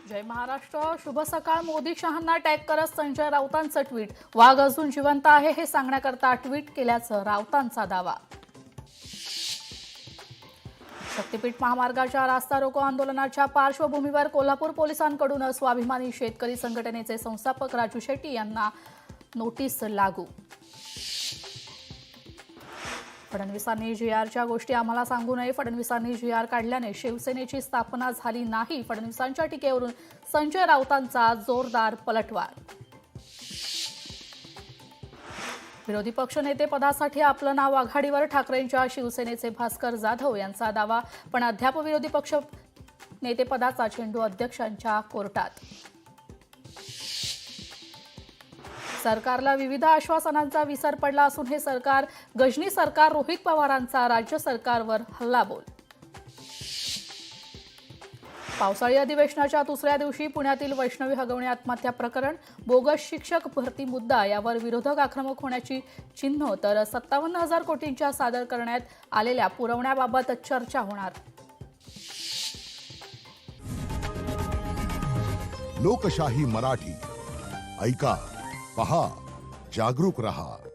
जय महाराष्ट्र. शुभ सकाळ. मोदी शहांना टॅग करत संजय राऊतांचं ट्विट. वाघ अजून जिवंत आहे हे सांगण्याकरता ट्विट केल्याचं राऊतांचा दावा. शक्तीपीठ महामार्गाच्या रास्ता रोको आंदोलनाच्या पार्श्वभूमीवर कोल्हापूर पोलिसांकडून स्वाभिमानी शेतकरी संघटनेचे संस्थापक राजू शेट्टी यांना नोटीस लागू. फडणवीसांनी जीआरच्या गोष्टी आम्हाला सांगू नये. फडणवीसांनी जीआर काढल्याने शिवसेनेची स्थापना झाली नाही. फडणवीसांच्या टीकेवरून संजय राऊतांचा जोरदार पलटवार. विरोधी पक्षनेते पदासाठी आपलं नाव आघाडीवर. ठाकरेंच्या शिवसेनेचे भास्कर जाधव यांचा दावा. पण अद्याप विरोधी पक्ष नेतेपदाचा चेंडू अध्यक्षांच्या कोर्टात. सरकारला विविध आश्वासनांचा विसर पडला असून हे सरकार गजनी सरकार. रोहित पवारांचा राज्य सरकारवर हल्लाबोल. पावसाळी अधिवेशनाच्या दुसऱ्या दिवशी पुण्यातील वैष्णवी हगवणे आत्महत्या प्रकरण. बोगस शिक्षक भरती मुद्दा यावर विरोधक आक्रमक होण्याची चिन्ह. तर 57,000 कोटींच्या सादर करण्यात आलेल्या पुरवण्याबाबत चर्चा होणार. लोकशाही मराठी ऐका, पहा, जागरूक रहा.